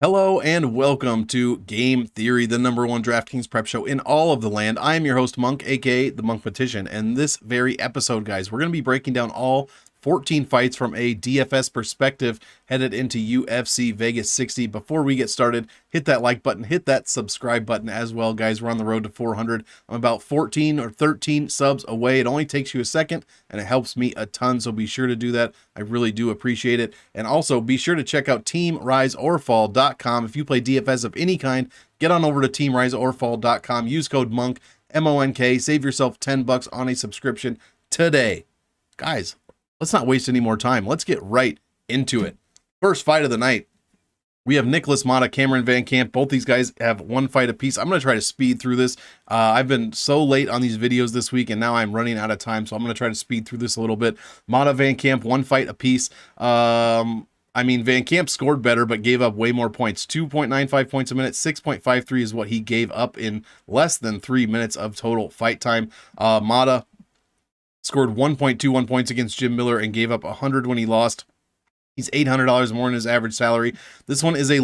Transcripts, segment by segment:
Hello and welcome to Game Theory, the #1 DraftKings prep show in all of the land. I am your host, Monk, aka the Monkmatician, and this very episode, guys, we're going to be breaking down all 14 fights from a DFS perspective headed into UFC Vegas 60. Before we get started, hit that like button, hit that subscribe button as well, guys. We're on the road to 400. I'm about 14 or 13 subs away. It only takes you a second, and it helps me a ton, so be sure to do that. I really do appreciate it. And also, be sure to check out TeamRiseOrFall.com. If you play DFS of any kind, get on over to TeamRiseOrFall.com. Use code MONK, M-O-N-K. Save yourself $10 on a subscription today. Guys, let's not waste any more time. Let's get right into it. First fight of the night. We have Nicholas Motta, Cameron VanCamp. Both these guys have one fight apiece. I'm going to try to speed through this. I've been so late on these videos this week, and now I'm running out of time, so I'm going to try to speed through this a little bit. Motta, VanCamp, one fight apiece. VanCamp scored better, but gave up way more points. 2.95 points a minute. 6.53 is what he gave up in less than 3 minutes of total fight time. Motta scored 1.21 points against Jim Miller and gave up 100 when he lost. He's $800 more than his average salary. This one is a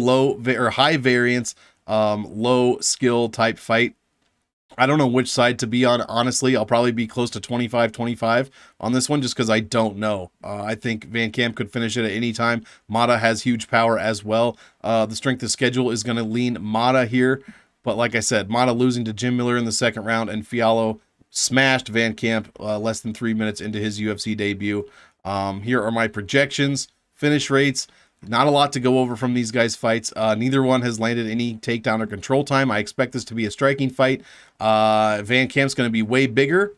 high variance, low skill type fight. I don't know which side to be on. Honestly, I'll probably be close to 25-25 on this one just because I don't know. I think VanCamp could finish it at any time. Motta has huge power as well. The strength of schedule is going to lean Motta here. But like I said, Motta losing to Jim Miller in the second round, and Fiallo smashed VanCamp less than 3 minutes into his UFC debut. Here are my projections. Finish rates. Not a lot to go over from these guys' fights. Neither one has landed any takedown or control time. I expect this to be a striking fight. VanCamp's going to be way bigger.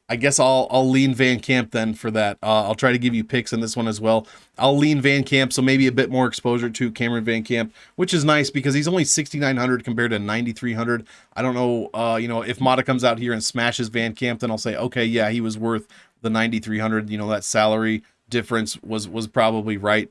I guess I'll lean VanCamp then for that. I'll try to give you picks in this one as well. I'll lean VanCamp, so maybe a bit more exposure to Cameron VanCamp, which is nice because he's only 6,900 compared to 9,300. I don't know, if Motta comes out here and smashes VanCamp, then I'll say, okay, yeah, he was worth the 9,300. That salary difference was probably right.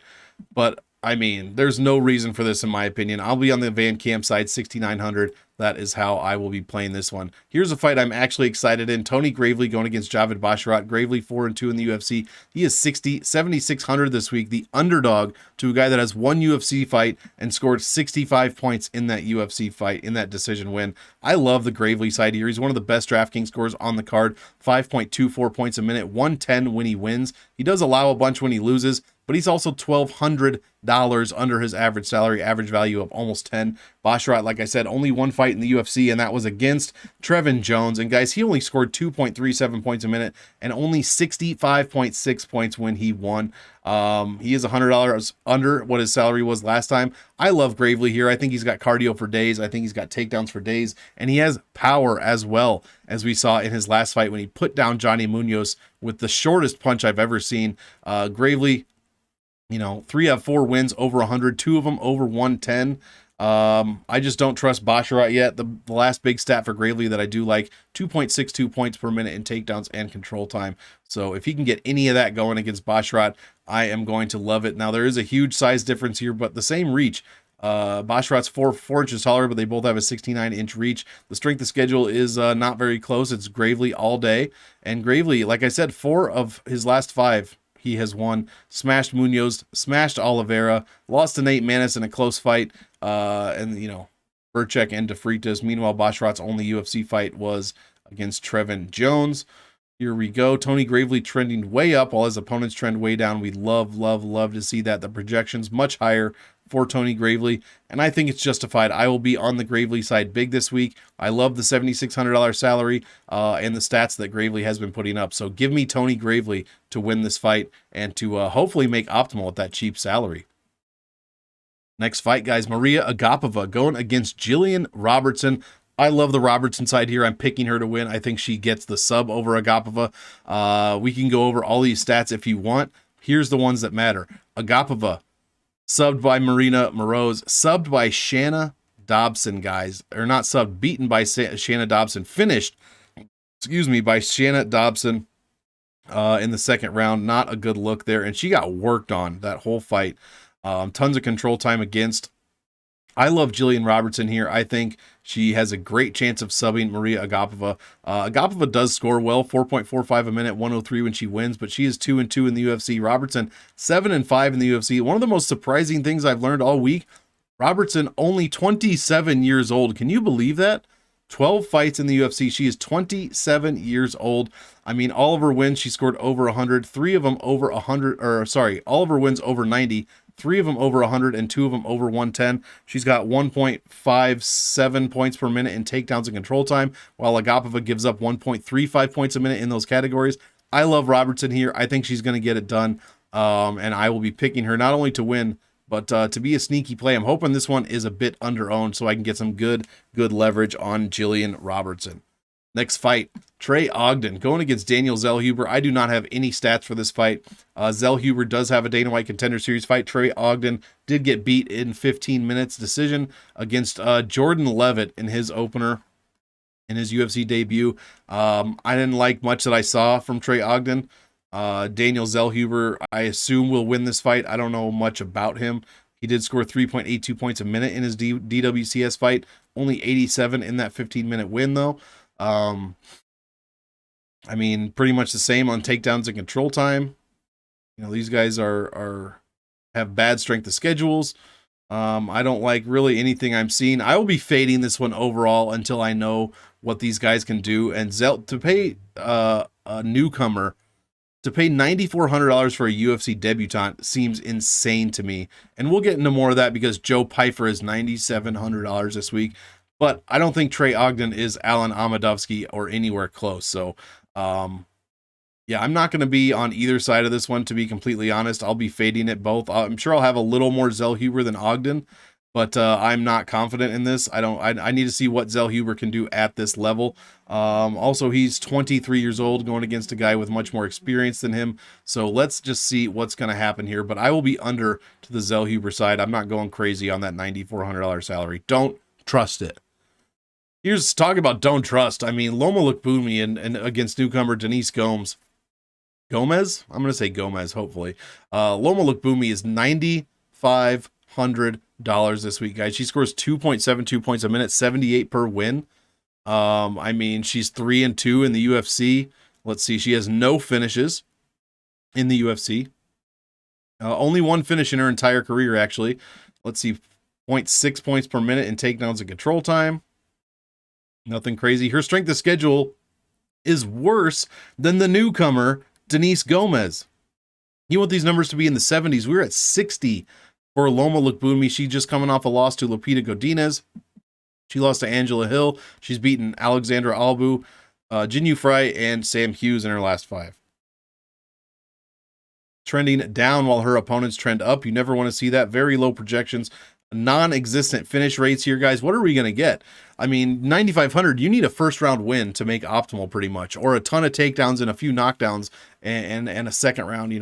But I mean, there's no reason for this in my opinion. I'll be on the VanCamp side, 6,900. That is how I will be playing this one. Here's a fight I'm actually excited in. Tony Gravely going against Javid Basharat. Gravely 4-2 in the UFC. He is 7,600 this week. The underdog to a guy that has one UFC fight and scored 65 points in that UFC fight, in that decision win. I love the Gravely side here. He's one of the best DraftKings scores on the card. 5.24 points a minute. 110 when he wins. He does allow a bunch when he loses, but he's also $1,200 under his average salary, average value of almost 10. Basharat, like I said, only one fight in the UFC, and that was against Trevin Jones. And guys, he only scored 2.37 points a minute and only 65.6 points when he won. He is $100 under what his salary was last time. I love Gravely here. I think he's got cardio for days. I think he's got takedowns for days, and he has power as well, as we saw in his last fight when he put down Johnny Munoz with the shortest punch I've ever seen. Gravely, 3 out of 4 wins over 100, 2 of them over 110. I just don't trust Basharat yet. The last big stat for Gravely that I do like, 2.62 points per minute in takedowns and control time. So if he can get any of that going against Basharat, I am going to love it. Now, there is a huge size difference here, but the same reach. Basharat's 4 inches taller, but they both have a 69-inch reach. The strength of schedule is not very close. It's Gravely all day. And Gravely, like I said, 4 of his last 5 he has won. Smashed Munoz, smashed Oliveira, lost to Nate Maness in a close fight, and Burchek and DeFreitas. Meanwhile, Basharat's only UFC fight was against Trevin Jones. Here we go. Tony Gravely trending way up while his opponents trend way down. We love to see that. The projections much higher for Tony Gravely, and I think it's justified. I will be on the Gravely side big this week. I love the $7,600 salary and the stats that Gravely has been putting up. So give me Tony Gravely to win this fight and to hopefully make optimal at that cheap salary. Next fight, guys, Maria Agapova going against Jillian Robertson. I love the Robertson side here. I'm picking her to win. I think she gets the sub over Agapova. We can go over all these stats if you want. Here's the ones that matter. Agapova, subbed by Marina Moroz, subbed by Shanna Dobson, guys. Or not subbed, beaten by Shanna Dobson. Finished, by Shanna Dobson in the second round. Not a good look there. And she got worked on that whole fight. Tons of control time against. I love Jillian Robertson here. I think she has a great chance of subbing Maria Agapova. Agapova does score well, 4.45 a minute, 103 when she wins, but she is 2-2 in the UFC. Robertson, 7-5 in the UFC. One of the most surprising things I've learned all week, Robertson, only 27 years old. Can you believe that? 12 fights in the UFC. She is 27 years old. I mean, all of her wins, she scored over 100. 3 of them over 100, or sorry, all of her wins over 90. 3 of them over 100 and 2 of them over 110. She's got 1.57 points per minute in takedowns and control time, while Agapova gives up 1.35 points a minute in those categories. I love Robertson here. I think she's going to get it done, and I will be picking her not only to win, but to be a sneaky play. I'm hoping this one is a bit under-owned so I can get some good leverage on Jillian Robertson. Next fight, Trey Ogden going against Daniel Zellhuber. I do not have any stats for this fight. Zellhuber does have a Dana White Contender Series fight. Trey Ogden did get beat in 15 minutes decision against Jordan Levitt in his opener, in his UFC debut. I didn't like much that I saw from Trey Ogden. Daniel Zellhuber, I assume, will win this fight. I don't know much about him. He did score 3.82 points a minute in his DWCS fight. Only 87 in that 15-minute win, though. I mean, pretty much the same on takedowns and control time. You know, these guys have bad strength of schedules. I don't like really anything I'm seeing. I will be fading this one overall until I know what these guys can do. And to pay a newcomer, to pay $9,400 for a UFC debutant seems insane to me. And we'll get into more of that because Joe Pyfer is $9,700 this week. But I don't think Trey Ogden is Alan Amedovski or anywhere close. So, yeah, I'm not going to be on either side of this one, to be completely honest. I'll be fading it both. I'm sure I'll have a little more Zellhuber than Ogden, but I'm not confident in this. I need to see what Zellhuber can do at this level. Also, he's 23 years old going against a guy with much more experience than him. So let's just see what's going to happen here. But I will be under to the Zellhuber side. I'm not going crazy on that $9,400 salary. Don't trust it. Here's talk about don't trust. I mean, Loma Lookboonmee and against newcomer Denise Gomes. Gomez? I'm going to say Gomez, hopefully. Loma Lookboonmee is $9,500 this week, guys. She scores 2.72 points a minute, 78 per win. I mean, she's 3-2 in the UFC. Let's see. She has no finishes in the UFC. Only one finish in her entire career, actually. Let's see. 0.6 points per minute in takedowns and control time. Nothing crazy. Her strength of schedule is worse than the newcomer, Denise Gomez. You want these numbers to be in the 70s. We're at 60 for Loma Lookboonmee. She's just coming off a loss to Lupita Godinez. She lost to Angela Hill. She's beaten Alexandra Albu, Jinyu Fry, and Sam Hughes in her last 5. Trending down while her opponents trend up. You never want to see that. Very low projections. Non-existent finish rates here, guys. What are we going to get? I mean, 9,500, you need a first-round win to make optimal, pretty much, or a ton of takedowns and a few knockdowns and a second round,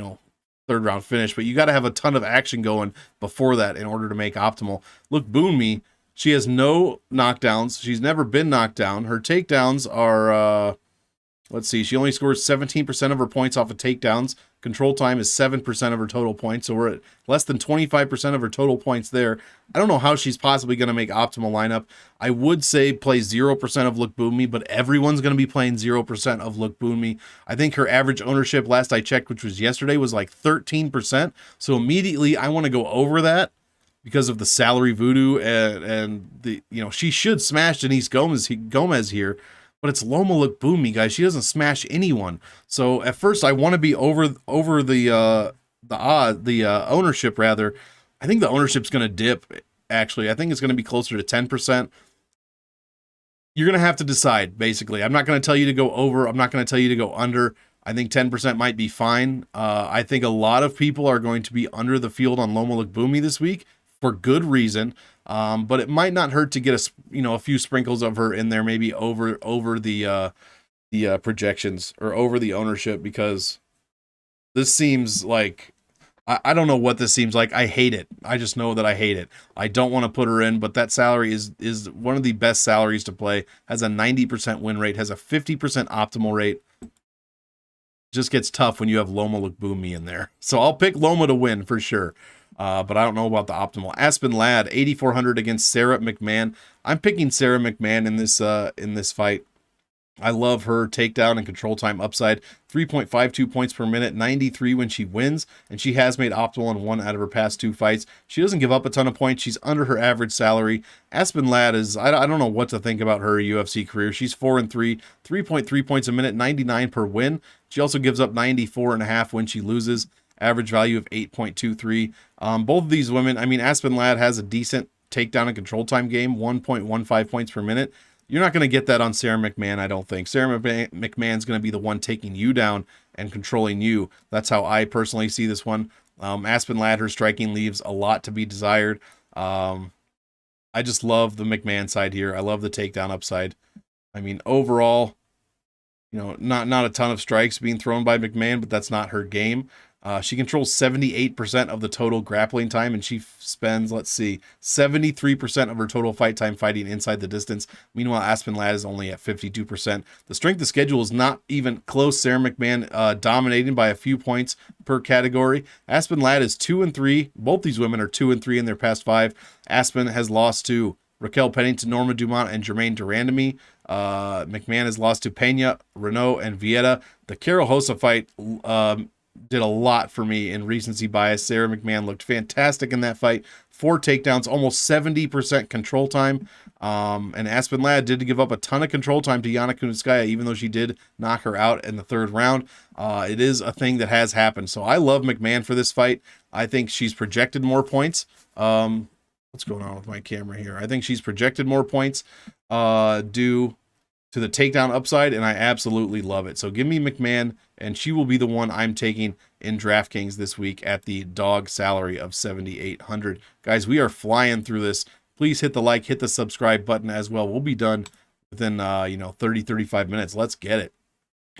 third-round finish. But you got to have a ton of action going before that in order to make optimal. Lookboonmee, she has no knockdowns. She's never been knocked down. Her takedowns are, let's see, she only scores 17% of her points off of takedowns. Control time is 7% of her total points, so we're at less than 25% of her total points there. I don't know how she's possibly going to make optimal lineup. I would say play 0% of Lookboonmee, but everyone's going to be playing 0% of Lookboonmee. I think her average ownership, last I checked, which was yesterday, was like 13%. So immediately I want to go over that because of the salary voodoo and the, she should smash Denise Gomez here. But it's Loma Lookboonmee, guys. She doesn't smash anyone. So at first, I want to be over the ownership rather. I think the ownership's going to dip. Actually, I think it's going to be closer to 10%. You're going to have to decide. Basically, I'm not going to tell you to go over. I'm not going to tell you to go under. I think 10% might be fine. I think a lot of people are going to be under the field on Loma Lookboonmee this week for good reason. But it might not hurt to get a few sprinkles of her in there, maybe over the projections or over the ownership, because this seems like, I don't know what this seems like. I hate it. I just know that I hate it. I don't want to put her in, but that salary is one of the best salaries to play. Has a 90% win rate, has a 50% optimal rate. Just gets tough when you have Loma Lookboonmee in there. So I'll pick Loma to win for sure. But I don't know about the optimal. Aspen Ladd, 8,400 against Sarah McMann. I'm picking Sarah McMann in this fight. I love her takedown and control time upside. 3.52 points per minute, 93 when she wins, and she has made optimal in 1 out of her past 2 fights. She doesn't give up a ton of points. She's under her average salary. Aspen Ladd is, I don't know what to think about her UFC career. She's 4-3, 3.3 points a minute, 99 per win. She also gives up 94.5 when she loses. Average value of 8.23. Both of these women, I mean, Aspen Ladd has a decent takedown and control time game, 1.15 points per minute. You're not going to get that on Sarah McMann, I don't think. Sarah McMahon's going to be the one taking you down and controlling you. That's how I personally see this one. Aspen Ladd, her striking leaves a lot to be desired. I just love the McMann side here. I love the takedown upside. I mean, overall, you know, not a ton of strikes being thrown by McMann, but that's not her game. She controls 78% of the total grappling time, and she spends, let's see, 73% of her total fight time fighting inside the distance. Meanwhile, Aspen Ladd is only at 52%. The strength of schedule is not even close. Sarah McMann dominating by a few points per category. Aspen Ladd is 2-3. Both these women are 2-3 in their past 5. Aspen has lost to Raquel Pennington, Norma Dumont, and Jermaine Durandamy. McMann has lost to Pena, Renault, and Vieta. The Carol Hossa fight did a lot for me in recency bias. Sarah McMann looked fantastic in that fight. 4 takedowns, almost 70% control time. And Aspen Ladd did give up a ton of control time to Yana Kunitskaya, even though she did knock her out in the 3rd round. It is a thing that has happened. So I love McMann for this fight. I think she's projected more points. What's going on with my camera here? I think she's projected more points due to the takedown upside, and I absolutely love it. So give me McMann, and she will be the one I'm taking in DraftKings this week at the dog salary of $7,800. Guys, we are flying through this. Please hit the like, hit the subscribe button as well. We'll be done within 30-35 minutes. Let's get it.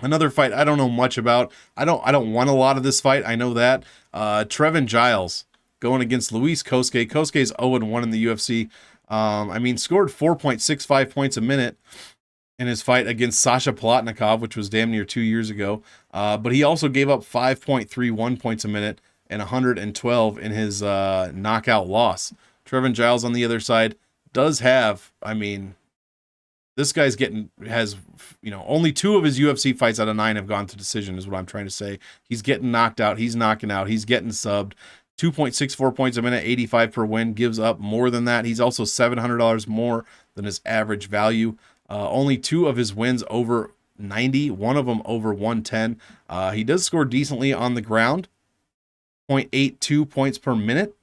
Another fight I don't know much about. I don't want a lot of this fight. I know that. Trevin Giles going against Luis Cosce. Cosce is 0-1 in the UFC. Scored 4.65 points a minute in his fight against Sasha Palatnikov, which was damn near 2 years ago. But he also gave up 5.31 points a minute and 112 in his knockout loss. Trevin Giles on the other side does have, this guy's only 2 of his UFC fights out of 9 have gone to decision, is what I'm trying to say. He's getting knocked out. He's knocking out. He's getting subbed. 2.64 points a minute, 85 per win, gives up more than that. He's also $700 more than his average value. Only 2 of his wins over 90, one of them over 110. He does score decently on the ground, 0.82 points per minute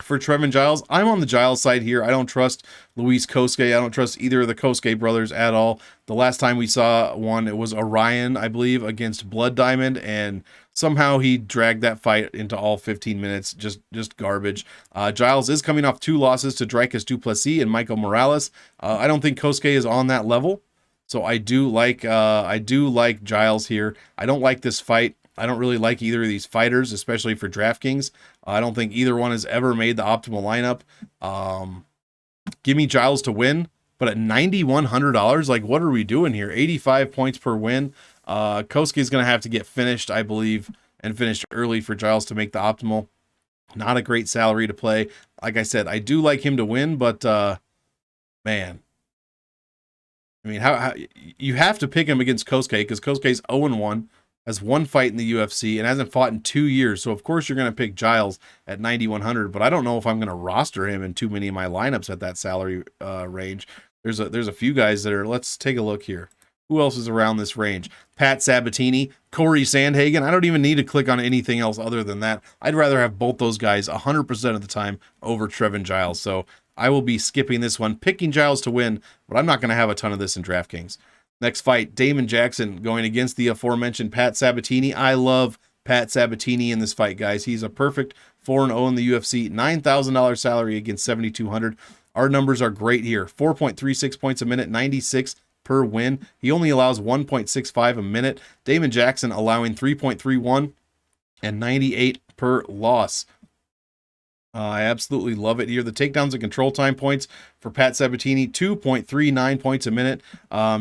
for Trevin Giles. I'm on the Giles side here. I don't trust Luis Cosce. I don't trust either of the Cosce brothers at all. The last time we saw one, it was Orion, I believe, against Blood Diamond, and somehow he dragged that fight into all 15 minutes. Just garbage. Giles is coming off 2 losses to Dricus du Plessis and Michael Morales. I don't think Cosce is on that level, so I do like Giles here. I don't like this fight. I don't really like either of these fighters, especially for DraftKings. I don't think either one has ever made the optimal lineup. Give me Giles to win, but at $9,100, like, what are we doing here? 85 points per win. Cosce is going to have to get finished, I believe, and finished early for Giles to make the optimal. Not a great salary to play. Like I said, I do like him to win, but man, how you have to pick him against Cosce, because Cosce's 0-1. Has 1 fight in the UFC and hasn't fought in 2 years. So of course you're going to pick Giles at 9,100, but I don't know if I'm going to roster him in too many of my lineups at that salary range. There's a few guys that are, let's take a look here. Who else is around this range? Pat Sabatini, Cory Sandhagen. I don't even need to click on anything else other than that. I'd rather have both those guys 100% of the time over Trevin Giles. So I will be skipping this one, picking Giles to win, but I'm not going to have a ton of this in DraftKings. Next fight, Damon Jackson going against the aforementioned Pat Sabatini. I love Pat Sabatini in this fight, guys. He's a perfect 4-0 in the UFC. $9,000 salary against $7,200. Our numbers are great here. 4.36 points a minute, 96 per win. He only allows 1.65 a minute. Damon Jackson allowing 3.31 and 98 per loss. I absolutely love it here. The takedowns and control time points for Pat Sabatini, 2.39 points a minute.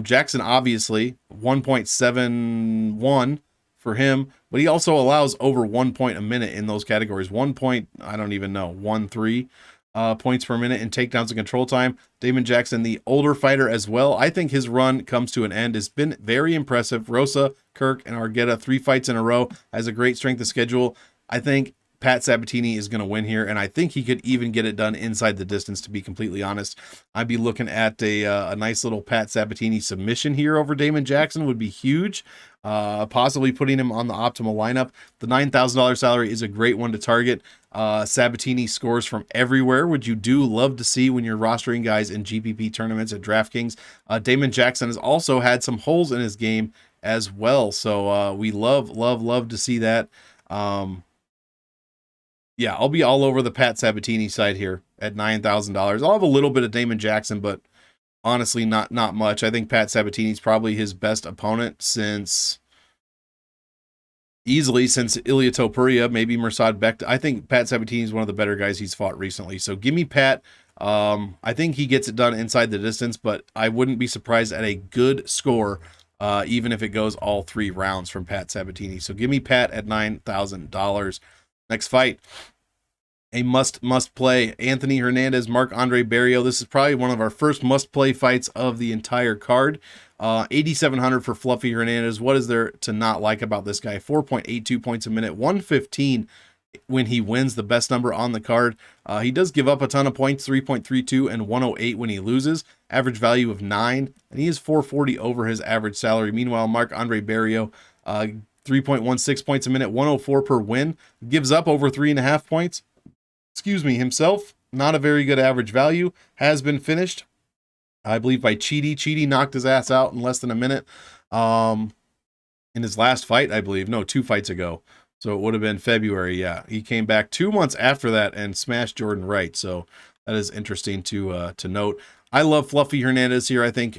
Jackson, obviously, 1.71 for him, but he also allows over 1 point a minute in those categories. 1 point, I don't even know, 1.3. points per minute and takedowns and control time. Damon Jackson, the older fighter as well. I think his run comes to an end. It's been very impressive. Rosa, Kirk, and Argueta, 3 fights in a row. Has a great strength of schedule. I think Pat Sabatini is going to win here, and I think he could even get it done inside the distance, to be completely honest. I'd be looking at a nice little Pat Sabatini submission here over Damon Jackson would be huge. Possibly putting him on the optimal lineup. The $9,000 salary is a great one to target. Sabatini scores from everywhere, which you do love to see when you're rostering guys in GPP tournaments at DraftKings. Damon Jackson has also had some holes in his game as well, so we love to see that. Yeah, I'll be all over the Pat Sabatini side here at $9,000. I'll have a little bit of Damon Jackson, but honestly, not much. I think Pat Sabatini's probably his best opponent easily since Ilia Topuria, maybe Mirsad Bekti. I think Pat Sabatini is one of the better guys he's fought recently. So give me Pat. I think he gets it done inside the distance, but I wouldn't be surprised at a good score, even if it goes all 3 rounds from Pat Sabatini. So give me Pat at $9,000. Next fight, a must play. Anthony Hernandez, Marc-Andre Barriault. This is probably one of our first must play fights of the entire card. 8,700 for Fluffy Hernandez. What is there to not like about this guy? 4.82 points a minute, 115 when he wins, the best number on the card. He does give up a ton of points, 3.32 and 108 when he loses. Average value of 9, and he is 440 over his average salary. Meanwhile, Marc-Andre Barriault, 3.16 points a minute, 104 per win. Gives up over 3.5 points. Himself. Not a very good average value. Has been finished, I believe, by Chidi. Chidi knocked his ass out in less than a minute. In his last fight, I believe. No, 2 fights ago. So it would have been February. Yeah, he came back 2 months after that and smashed Jordan Wright. So that is interesting to note. I love Fluffy Hernandez here. I think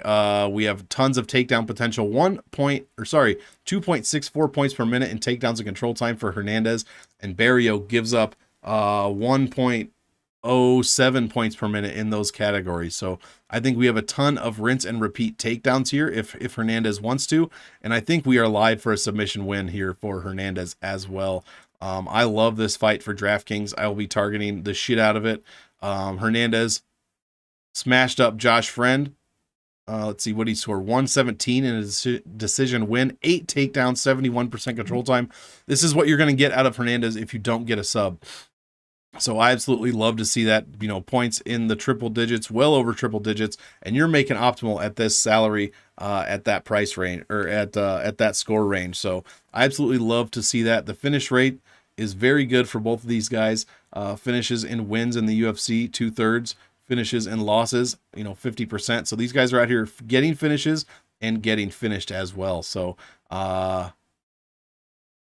we have tons of takedown potential. 2.64 points per minute in takedowns and control time for Hernandez, and Barriault gives up 1.07 points per minute in those categories. So I think we have a ton of rinse and repeat takedowns here if Hernandez wants to, and I think we are live for a submission win here for Hernandez as well. I love this fight for DraftKings. I will be targeting the shit out of it. Hernandez smashed up Josh Friend. Let's see what he scored. 117 in a decision win. 8 takedowns, 71% control time. This is what you're going to get out of Hernandez if you don't get a sub. So I absolutely love to see that, points in the triple digits, well over triple digits, and you're making optimal at this salary, at that price range, or at that score range. So I absolutely love to see that. The finish rate is very good for both of these guys. Finishes in wins in the UFC, 2/3. Finishes and losses, 50%. So these guys are out here getting finishes and getting finished as well. So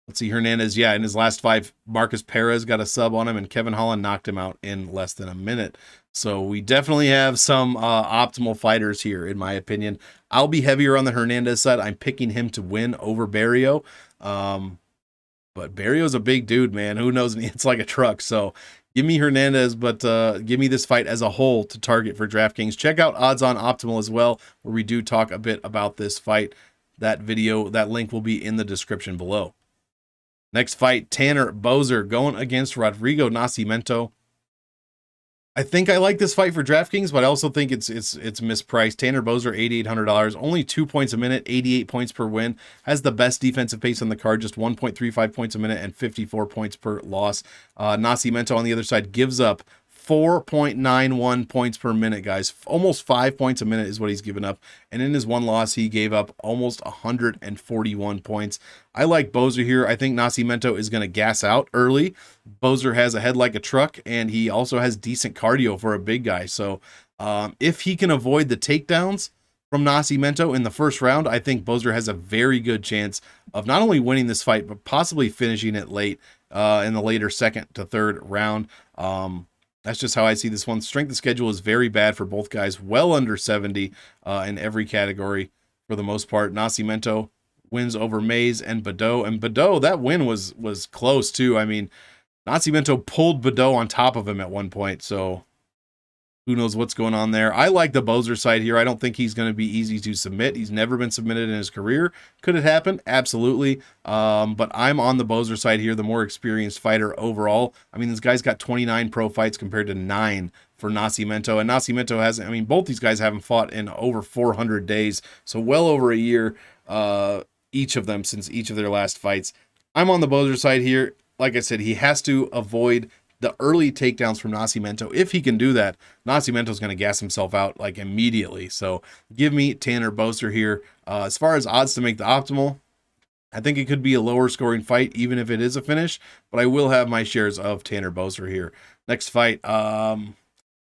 let's see, Hernandez, in his last 5, Marcus Perez got a sub on him, and Kevin Holland knocked him out in less than a minute. So we definitely have some optimal fighters here, in my opinion. I'll be heavier on the Hernandez side. I'm picking him to win over Barriault. But Barriault's a big dude, man. Who knows? It's like a truck. So give me Hernandez, but give me this fight as a whole to target for DraftKings. Check out Odds on Optimal as well, where we do talk a bit about this fight. That link will be in the description below. Next fight, Tanner Boser going against Rodrigo Nascimento. I think I like this fight for DraftKings, but I also think it's mispriced. Tanner Boser, $8,800, only 2 points a minute, 88 points per win. Has the best defensive pace on the card, just 1.35 points a minute and 54 points per loss. Nascimento on the other side gives up 4.91 points per minute, guys. Almost 5 points a minute is what he's given up. And in his one loss, he gave up almost 141 points. I like Boser here. I think Nascimento is going to gas out early. Boser has a head like a truck, and he also has decent cardio for a big guy. So if he can avoid the takedowns from Nascimento in the first round, I think Boser has a very good chance of not only winning this fight, but possibly finishing it late in the later second to third round. That's just how I see this one. Strength of schedule is very bad for both guys, well under 70 in every category for the most part. Nascimento wins over Mays and Badeau. And Badeau, that win was close too. I mean, Nascimento pulled Badeau on top of him at one point. So Who knows what's going on there? I like the Boser side here. I don't think he's going to be easy to submit. He's never been submitted in his career. Could it happen? Absolutely. But I'm on the Boser side here, the more experienced fighter overall. I mean, this guy's got 29 pro fights compared to 9 for Nascimento. And Nascimento hasn't, I mean, both these guys haven't fought in over 400 days. So well over a year, each of them since each of their last fights. I'm on the Boser side here. Like I said, he has to avoid the early takedowns from Nascimento. If he can do that, Nascimento's going to gas himself out like immediately. So give me Tanner Boser here. As far as odds to make the optimal, I think it could be a lower scoring fight, even if it is a finish, but I will have my shares of Tanner Boser here. Next fight, I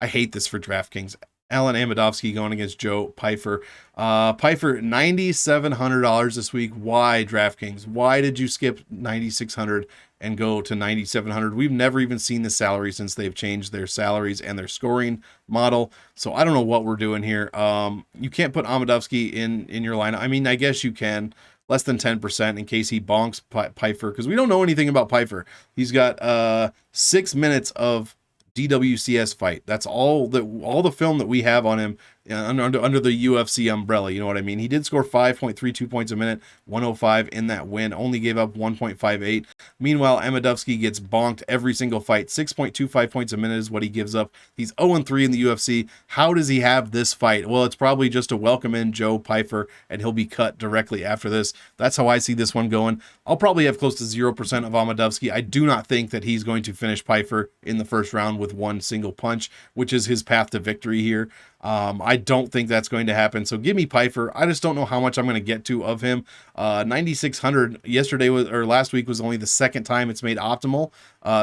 hate this for DraftKings. Alan Amedovski going against Joe Pyfer. Pyfer, $9,700 this week. Why, DraftKings? Why did you skip $9,600 and go to $9,700? We've never even seen the salary since they've changed their salaries and their scoring model. So I don't know what we're doing here. You can't put Amedovski in your lineup. I mean, I guess you can. Less than 10% in case he bonks Pyfer, because we don't know anything about Pyfer. He's got 6 minutes of DWCS fight. That's all the film that we have on him under the UFC umbrella. You know what I mean? He did score 5.32 points a minute, 105 in that win. Only gave up 1.58. Meanwhile, Amedovski gets bonked every single fight. 6.25 points a minute is what he gives up. He's 0-3 in the UFC. How does he have this fight? Well, it's probably just to welcome in Joe Pyfer, and he'll be cut directly after this. That's how I see this one going. I'll probably have close to 0% of Amedovski. I do not think that he's going to finish Pyfer in the first round with one single punch, which is his path to victory here. I don't think that's going to happen. So give me Pyfer. I just don't know how much I'm going to get to of him. 9,600 last week was only the second time it's made optimal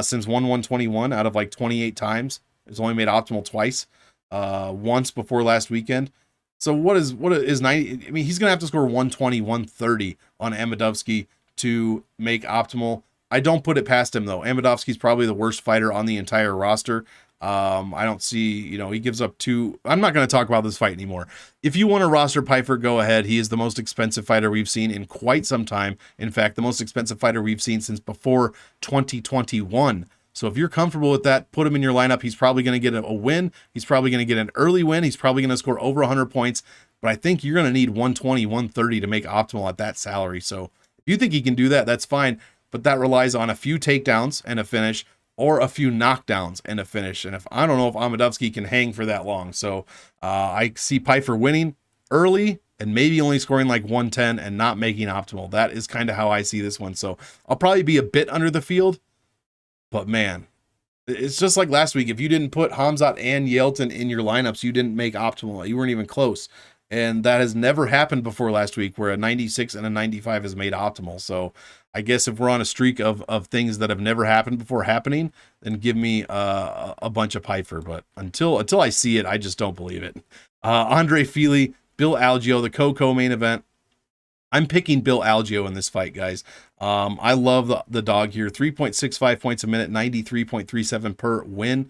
since 1/121 out of like 28 times. It's only made optimal twice. Once before last weekend. So what is 90? I mean, he's going to have to score 120, 130 on Amedovski to make optimal. I don't put it past him though. Amedovski's probably the worst fighter on the entire roster. I don't see, he gives up 2. I'm not going to talk about this fight anymore. If you want to roster Pyfer, go ahead. He is the most expensive fighter we've seen in quite some time. In fact, the most expensive fighter we've seen since before 2021. So if you're comfortable with that, put him in your lineup. He's probably going to get a win. He's probably going to get an early win. He's probably going to score over 100 points. But I think you're going to need 120, 130 to make optimal at that salary. So if you think he can do that, that's fine. But that relies on a few takedowns and a finish, or a few knockdowns and a finish. And I don't know if Amedovski can hang for that long. So I see Pyfer winning early and maybe only scoring like 110 and not making optimal. That is kind of how I see this one. So I'll probably be a bit under the field. But man, it's just like last week. If you didn't put Hamzat and Yelton in your lineups, you didn't make optimal. You weren't even close. And that has never happened before last week, where a 96 and a 95 is made optimal. So I guess if we're on a streak of things that have never happened before happening, then give me a bunch of Pyfer. But until I see it, I just don't believe it. Andre Fili, Bill Algeo, the co-main event. I'm picking Bill Algeo in this fight, guys. I love the dog here. 3.65 points a minute, 93.37 per win.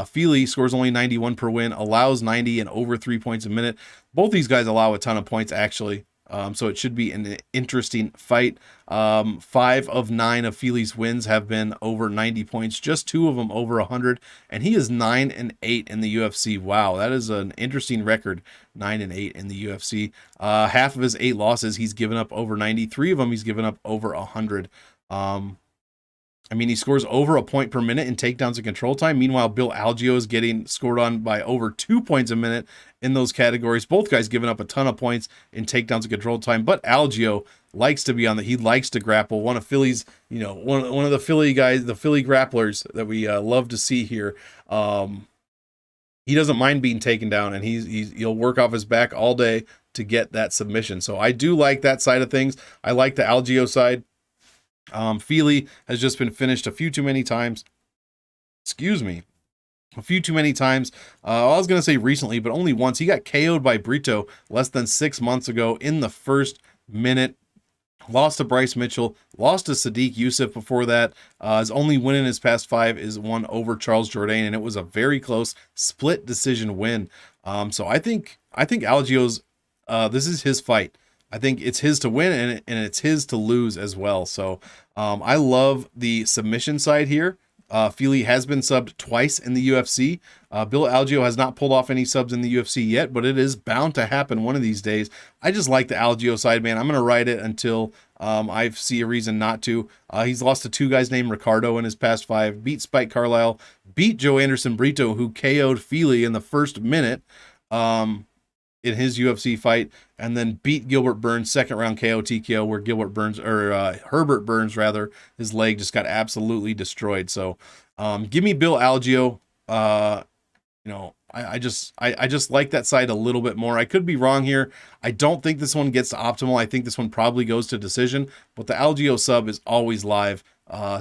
Fili scores only 91 per win, allows 90 and over 3 points a minute. Both these guys allow a ton of points, actually. So it should be an interesting fight. 5 of 9 of Fili's wins have been over 90 points, just 2 of them over 100, and he is 9-8 in the UFC. Wow, that is an interesting record. 9-8 in the UFC. Half of his 8 losses, he's given up over 90. 3 of them, he's given up over 100. I mean, he scores over a point per minute in takedowns and control time. Meanwhile, Bill Algeo is getting scored on by over 2 points a minute in those categories. Both guys giving up a ton of points in takedowns and control time. But Algeo likes to be he likes to grapple. One of Philly's, one of the Philly guys, the Philly grapplers that we love to see here. He doesn't mind being taken down, and he'll work off his back all day to get that submission. So I do like that side of things. I like the Algeo side. Fili has just been finished a few too many times. Excuse me. A few too many times. I was going to say recently, but only once. He got KO'd by Brito less than 6 months ago in the first minute. Lost to Bryce Mitchell. Lost to Sadiq Youssef before that. His only win in his past 5 is one over Charles Jourdain, and it was a very close split decision win. So I think Algeo's, this is his fight. I think it's his to win, and it's his to lose as well. So I love the submission side here. Fili has been subbed twice in the UFC. Bill Algeo has not pulled off any subs in the UFC yet, but it is bound to happen one of these days. I just like the Algeo side, man. I'm going to ride it until I see a reason not to. He's lost to 2 guys named Ricardo in his past 5, beat Spike Carlisle, beat Joe Anderson Brito, who KO'd Fili in the first minute in his UFC fight, and then beat Gilbert Burns, second round KO TKO, where Herbert Burns, rather, his leg just got absolutely destroyed. So give me Bill Algeo. I just like that side a little bit more. I could be wrong here. I don't think this one gets to optimal. I think this one probably goes to decision, but the Algeo sub is always live.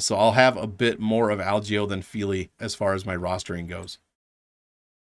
So I'll have a bit more of Algeo than Fili as far as my rostering goes.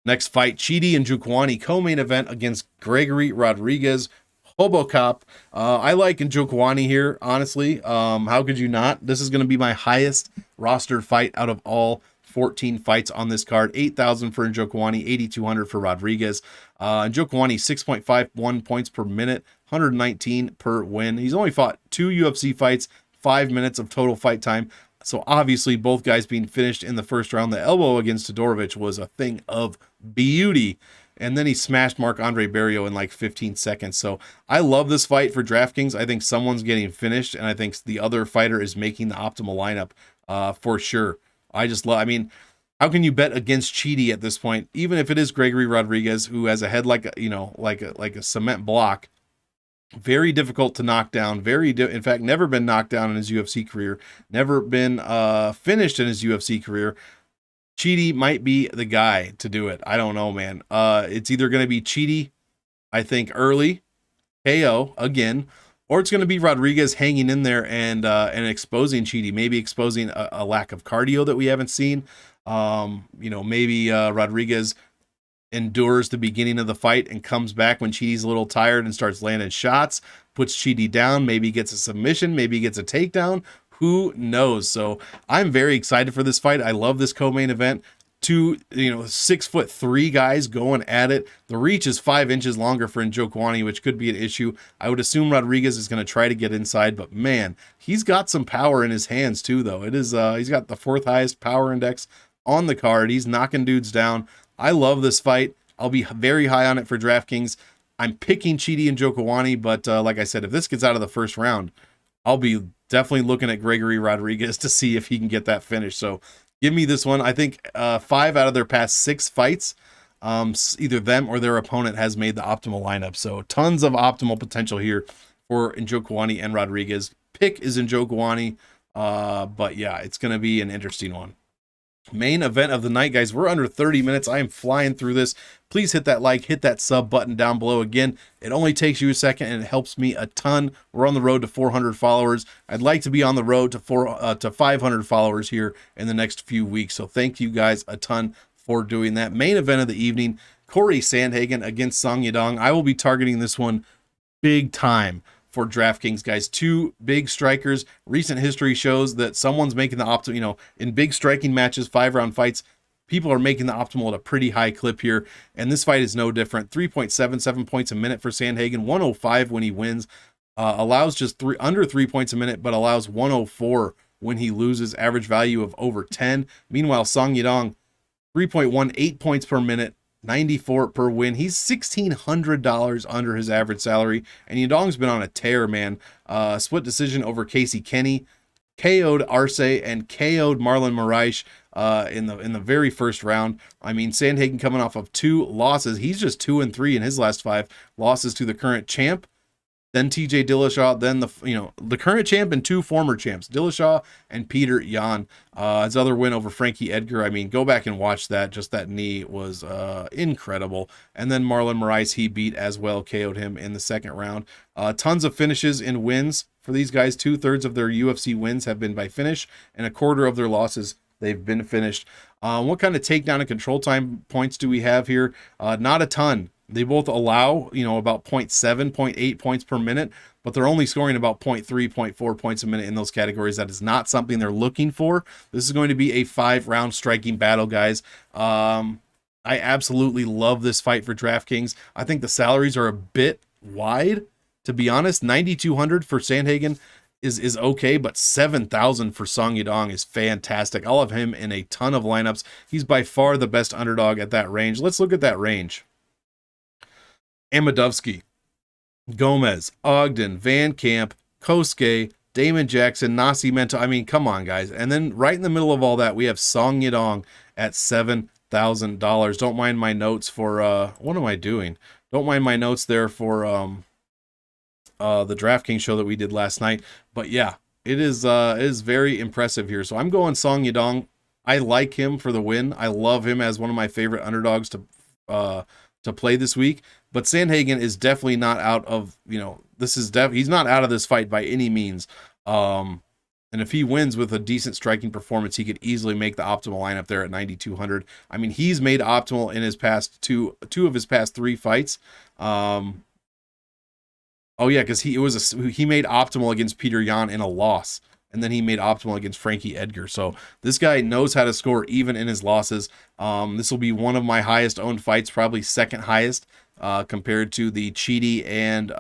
Next fight, Chidi and Njokuani co-main event against Gregory Rodrigues. Hobocop. I like Njokuani here, honestly. How could you not? This is going to be my highest rostered fight out of all 14 fights on this card. 8,000 for Njokuani, 8,200 for Rodrigues. Njokuani, 6.51 points per minute, 119 per win. He's only fought 2 UFC fights, 5 minutes of total fight time. So obviously both guys being finished in the first round. The elbow against Todorovic was a thing of beauty. And then he smashed Marc-Andre Barriault in like 15 seconds. So I love this fight for DraftKings. I think someone's getting finished, and I think the other fighter is making the optimal lineup for sure. I mean, how can you bet against Chidi at this point? Even if it is Gregory Rodrigues, who has a head like a cement block. Very difficult to knock down. In fact, never been knocked down in his UFC career. Never been finished in his UFC career. Chidi might be the guy to do it. I don't know, man. It's either going to be Chidi, I think, early, KO again, or it's going to be Rodrigues hanging in there and exposing Chidi. Maybe exposing a lack of cardio that we haven't seen. Maybe Rodrigues endures the beginning of the fight and comes back when Chidi's a little tired and starts landing shots, puts Chidi down, maybe gets a submission, maybe gets a takedown. Who knows? So I'm very excited for this fight. I love this co-main event. 2, 6'3" guys going at it. The reach is 5 inches longer for Njokuani, which could be an issue. I would assume Rodrigues is going to try to get inside, but man, he's got some power in his hands too, though. It is he's got the 4th highest power index on the card. He's knocking dudes down. I love this fight. I'll be very high on it for DraftKings. I'm picking Chidi and Njokuani, but like I said, if this gets out of the first round, I'll be definitely looking at Gregory Rodrigues to see if he can get that finish. So give me this one. I think 5 out of their past 6 fights, either them or their opponent has made the optimal lineup. So tons of optimal potential here for Njokuani and Rodrigues. Pick is Njokuani, but yeah, it's going to be an interesting one. Main event of the night, guys. We're under 30 minutes. I am flying through this. Please hit that like, hit that sub button down below. Again, it only takes you a second and it helps me a ton. We're on the road to 400 followers. I'd like to be on the road to 500 followers here in the next few weeks. So thank you guys a ton for doing that. Main event of the evening, Cory Sandhagen against Song Yadong. I will be targeting this one big time for DraftKings, guys. 2 big strikers. Recent history shows that someone's making the optimal, in big striking matches, 5-round fights, people are making the optimal at a pretty high clip here, and this fight is no different. 3.77 points a minute for Sandhagen, 105 when he wins, allows just under 3 points a minute, but allows 104 when he loses, average value of over 10. Meanwhile, Song Yadong, 3.18 points per minute, 94 per win. He's $1,600 under his average salary, and Yadong's been on a tear, man. Split decision over Casey Kenny, KO'd Arce, and KO'd Marlon Moraes in the very first round. I mean, Sandhagen coming off of 2 losses. He's just 2-3 in his last 5 losses to the current champ, then TJ Dillashaw, then the current champ and 2 former champs, Dillashaw and Peter Yan. His other win over Frankie Edgar, I mean, go back and watch that. Just that knee was incredible. And then Marlon Moraes, he beat as well, KO'd him in the second round. Tons of finishes and wins for these guys. 2/3 of their UFC wins have been by finish, and 1/4 of their losses, they've been finished. What kind of takedown and control time points do we have here? Not a ton. They both allow, about 0.7, 0.8 points per minute, but they're only scoring about 0.3, 0.4 points a minute in those categories. That is not something they're looking for. This is going to be a 5-round striking battle, guys. I absolutely love this fight for DraftKings. I think the salaries are a bit wide, to be honest. 9,200 for Sandhagen is okay, but 7,000 for Song Yadong is fantastic. I'll have him in a ton of lineups. He's by far the best underdog at that range. Let's look at that range. Amedovski, Gomes, Ogden, VanCamp, Cosce, Damon Jackson, Nascimento. I mean, come on, guys. And then right in the middle of all that, we have Song Yadong at $7,000. Don't mind my notes for, what am I doing? Don't mind my notes there for the DraftKings show that we did last night. But yeah, it is very impressive here. So I'm going Song Yadong. I like him for the win. I love him as one of my favorite underdogs to play this week. But Sandhagen is definitely not out of, he's not out of this fight by any means. And if he wins with a decent striking performance, he could easily make the optimal lineup there at 9,200. I mean, he's made optimal in his past two of his past 3 fights. Oh yeah, because he made optimal against Peter Yan in a loss, and then he made optimal against Frankie Edgar. So this guy knows how to score even in his losses. This will be one of my highest owned fights, probably second highest compared to the Chidi and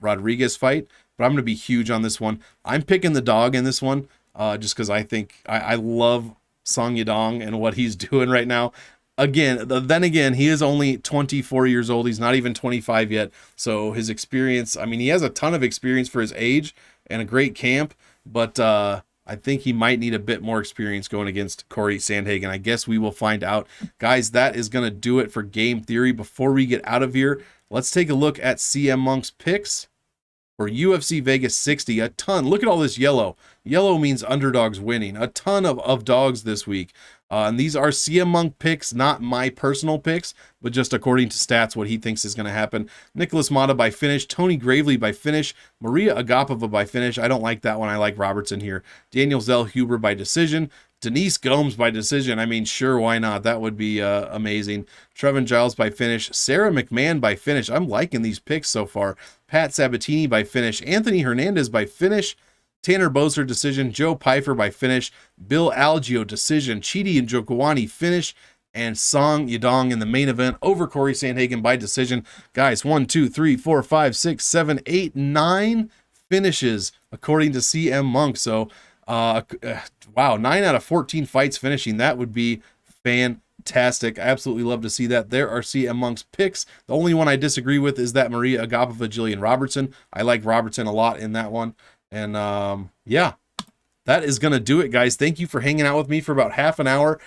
Rodrigues fight. But I'm going to be huge on this one. I'm picking the dog in this one just because I think I love Song Yadong and what he's doing right now. Then again, he is only 24 years old. He's not even 25 yet. So his experience, I mean, he has a ton of experience for his age and a great camp, but I think he might need a bit more experience going against Cory Sandhagen. I guess we will find out. Guys, that is going to do it for Game Theory. Before we get out of here, let's take a look at CM Monk's picks for UFC Vegas 60. A ton. Look at all this yellow. Yellow means underdogs winning. A ton of dogs this week. And these are CM Monk picks, not my personal picks, but just according to stats, what he thinks is going to happen. Nicholas Motta by finish, Tony Gravely by finish, Maria Agapova by finish. I don't like that one. I like Robertson here. Daniel Zellhuber by decision. Denise Gomes by decision. I mean, sure, why not? That would be amazing. Trevin Giles by finish. Sarah McMann by finish. I'm liking these picks so far. Pat Sabatini by finish. Anthony Hernandez by finish. Tanner Boser decision, Joe Pyfer by finish, Bill Algeo decision, Chidi and Njokuani finish, and Song Yadong in the main event over Cory Sandhagen by decision. Guys, 1, 2, 3, 4, 5, 6, 7, 8, 9 finishes according to CM Monk. So, wow, 9 out of 14 fights finishing. That would be fantastic. I absolutely love to see that. There are CM Monk's picks. The only one I disagree with is that Maria Agapova, Jillian Robertson. I like Robertson a lot in that one. And yeah, that is going to do it, guys. Thank you for hanging out with me for about half an hour,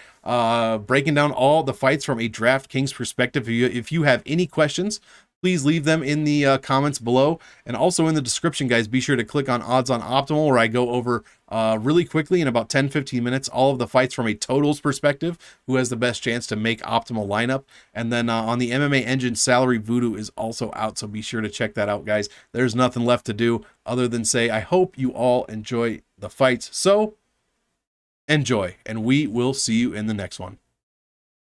breaking down all the fights from a DraftKings perspective. If you have any questions, please leave them in the comments below. And also in the description, guys, be sure to click on Odds on Optimal, where I go over really quickly in about 10-15 minutes all of the fights from a totals perspective, who has the best chance to make optimal lineup. And then on the MMA Engine, Salary Voodoo is also out, so be sure to check that out, guys. There's nothing left to do other than say I hope you all enjoy the fights. So enjoy, and we will see you in the next one.